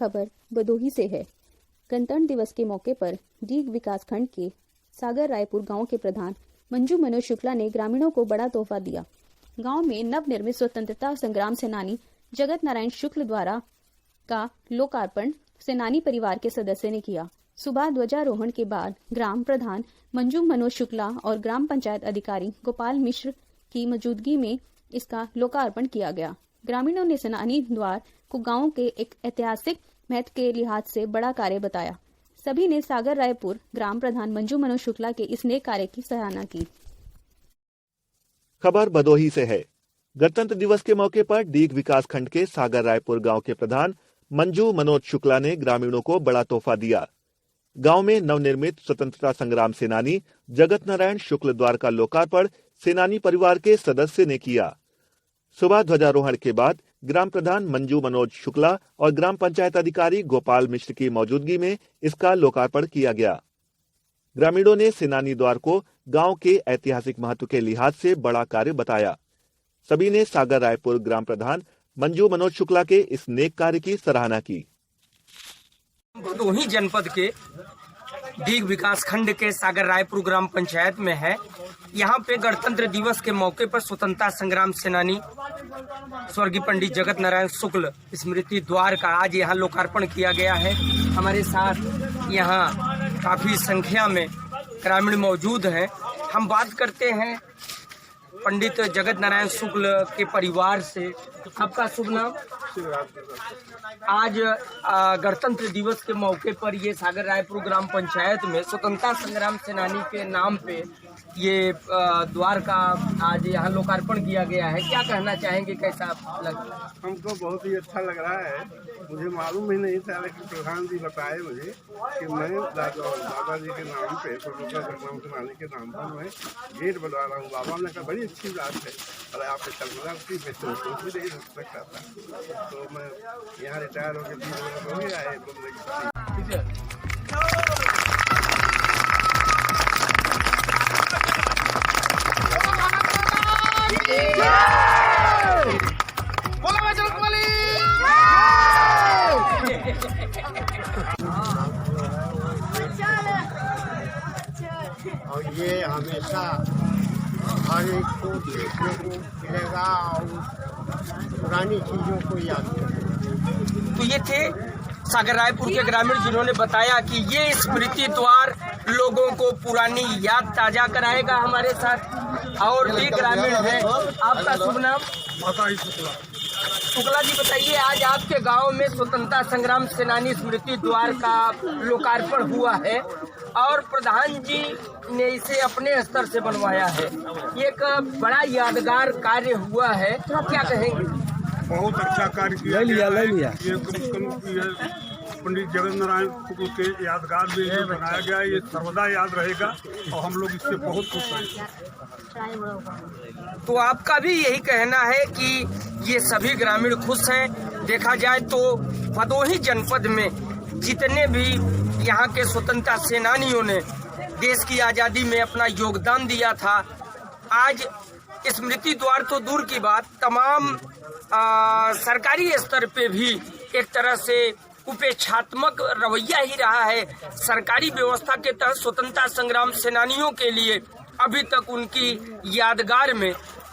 खबर भदोही से है। गणतंत्र दिवस के मौके पर डीग विकासखंड के सागर रायपुर गांव के प्रधान मंजू मनोज शुक्ला ने ग्रामीणों को बड़ा तोहफा दिया। गांव में नवनिर्मित स्वतंत्रता संग्राम सेनानी जगत नारायण शुक्ल द्वारा का लोकार्पण सेनानी परिवार के सदस्य ने किया। सुबह ध्वजारोहण के बाद ग्राम प्रधान मंजू मनोज शुक्ला और ग्राम पंचायत अधिकारी गोपाल मिश्र की मौजूदगी में इसका लोकार्पण किया गया। ग्रामीणों ने सेनानी द्वार को गांव के एक ऐतिहासिक महत्व के लिहाज से बड़ा कार्य बताया। सभी ने सागर रायपुर ग्राम प्रधान मंजू मनोज शुक्ला के इस नेक कार्य की सराहना की। खबर भदोही से है। गणतंत्र दिवस के मौके पर डीग विकासखंड के सागर रायपुर गांव के प्रधान मंजू मनोज शुक्ला ने ग्रामीणों को बड़ा तोहफा दिया। गांव में नवनिर्मित स्वतंत्रता संग्राम सेनानी जगत नारायण शुक्ल द्वार का लोकार्पण सेनानी परिवार के सदस्य ने किया। सुबह ध्वजारोहण के बाद ग्राम प्रधान मंजू मनोज शुक्ला और ग्राम पंचायत अधिकारी गोपाल मिश्र की मौजूदगी में इसका लोकार्पण किया गया। ग्रामीणों ने सेनानी द्वार को गांव के ऐतिहासिक महत्व के लिहाज से बड़ा कार्य बताया। सभी ने सागर रायपुर ग्राम प्रधान मंजू मनोज शुक्ला के इस नेक कार्य की सराहना की। भदोही जनपद के डीग विकास खंड के सागर रायपुर ग्राम पंचायत में है। यहाँ पे गणतंत्र दिवस के मौके पर स्वतंत्रता संग्राम सेनानी स्वर्गीय पंडित जगत नारायण शुक्ल स्मृति द्वार का आज यहाँ लोकार्पण किया गया है। हमारे साथ यहाँ काफी संख्या में ग्रामीण मौजूद हैं। हम बात करते हैं पंडित जगत नारायण शुक्ल के परिवार से। आपका शुभ नाम? आज गणतंत्र दिवस के मौके पर ये सागर रायपुर ग्राम पंचायत में स्वतंत्रता संग्राम सेनानी के नाम पे ये द्वार का आज यहाँ लोकार्पण किया गया है। क्या कहना चाहेंगे, कैसा लगा? हमको बहुत ही अच्छा लग रहा है। मुझे मालूम ही नहीं था, लेकिन प्रधान जी बताए मुझे कि मैं दादाजी के नाम पे स्वतंत्रता संग्राम सेनानी के नाम पर मैं गेट बनवा रहा हूँ। बाबा ने कहा बड़ी अच्छी बात है और आप कल्पना भी नहीं सकता था। तो मैं यहाँ रिटायर होकर 20 वर्ष हो गया है। ठीक है। और ये हमेशा हर एक को देखने को मिलेगा और पुरानी चीजों को याद करेगा। तो ये थे सागर रायपुर के ग्रामीण जिन्होंने बताया कि ये स्मृति द्वार लोगों को पुरानी याद ताजा कराएगा। हमारे साथ और भी ग्रामीण हैं। आपका शुभ नाम? शुक्ला जी, बताइए आज आपके गांव में स्वतंत्रता संग्राम सेनानी स्मृति द्वार का लोकार्पण हुआ है और प्रधान जी ने इसे अपने स्तर से बनवाया है। ये एक बड़ा यादगार कार्य हुआ है, क्या कहेंगे? बहुत अच्छा कार्य किया लिया। ये पंडित जगत नारायण शुक्ल के यादगार में जो बनाया गया, ये सर्वदा याद रहेगा और हम लोग इससे बहुत खुश हैं। तो आपका भी यही कहना है कि ये सभी ग्रामीण खुश हैं? देखा जाए तो भदोही जनपद में जितने भी यहाँ के स्वतंत्रता सेनानियों ने देश की आज़ादी में अपना योगदान दिया था, आज स्मृति द्वार तो दूर की बात, तमाम सरकारी स्तर पे भी एक तरह से उपेक्षात्मक रवैया ही रहा है। सरकारी व्यवस्था के तहत स्वतंत्रता संग्राम सेनानियों के लिए अभी तक उनकी यादगार में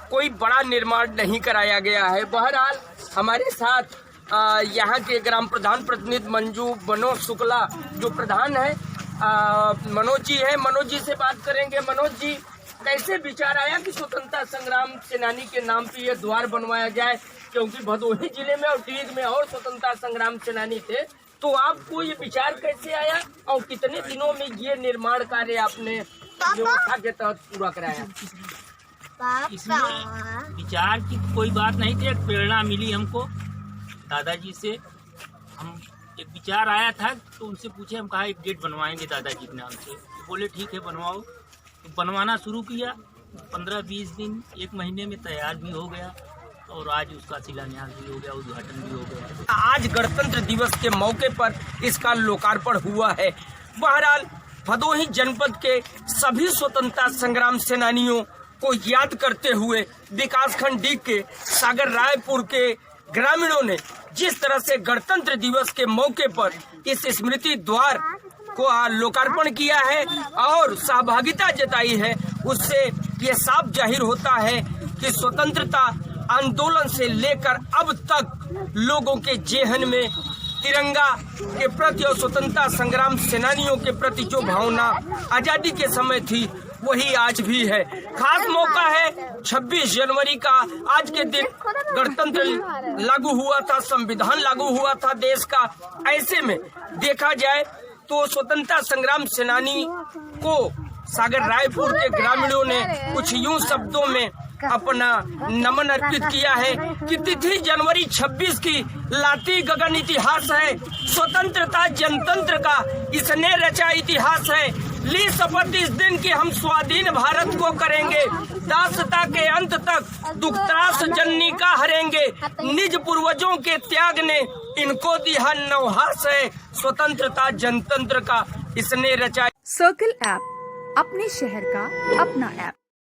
कोई बड़ा निर्माण नहीं कराया गया है। बहरहाल हमारे साथ यहाँ के ग्राम प्रधान प्रतिनिधि मंजू मनोज शुक्ला जो प्रधान है, मनोज जी है। मनोज जी से बात करेंगे। मनोज जी, कैसे विचार आया कि स्वतंत्रता संग्राम सेनानी के नाम पे ये द्वार बनवाया जाए? क्योंकि भदोही जिले में और डीग में और स्वतंत्रता संग्राम सेनानी थे, तो आपको ये विचार कैसे आया और कितने दिनों में ये निर्माण कार्य आपने व्यवस्था के तहत पूरा कराया? इसमें विचार की कोई बात नहीं थी, एक प्रेरणा मिली हमको दादाजी से। हम एक विचार आया था तो उनसे पूछे, हम कहा एक गेट बनवाएंगे दादाजी के नाम से। तो बोले ठीक है बनवाओ। तो बनवाना शुरू किया। 15-20 दिन, 1 महीने में तैयार भी हो गया और आज उसका शिलान्यास भी हो गया, उद्घाटन भी हो गया। आज गणतंत्र दिवस के मौके पर इसका लोकार्पण हुआ है। बहरहाल भदोही जनपद के सभी स्वतंत्रता संग्राम सेनानियों को याद करते हुए विकासखंड डीग के सागर रायपुर के ग्रामीणों ने जिस तरह से गणतंत्र दिवस के मौके पर इस स्मृति द्वार को लोकार्पण किया है और सहभागिता जताई है, उससे ये साफ जाहिर होता है कि स्वतंत्रता आंदोलन से लेकर अब तक लोगों के जेहन में तिरंगा के प्रति और स्वतंत्रता संग्राम सेनानियों के प्रति जो भावना आजादी के समय थी वही आज भी है। खास मौका है 26 जनवरी का। आज के दिन गणतंत्र लागू हुआ था, संविधान लागू हुआ था देश का। ऐसे में देखा जाए तो स्वतंत्रता संग्राम सेनानी को सागर रायपुर के ग्रामीणों ने कुछ यूं शब्दों में अपना नमन अर्पित किया है कि तिथि जनवरी 26 की लाती गगन इतिहास है, स्वतंत्रता जनतंत्र का इसने रचा इतिहास है। ली शपथ इस दिन की हम स्वाधीन भारत को करेंगे, दासता के अंत तक दुख त्रास जननी का हरेंगे, निज पूर्वजों के त्याग ने इनको दिया नवहास है, स्वतंत्रता जनतंत्र का इसने रचा। सर्कल ऐप, अपने शहर का अपना ऐप।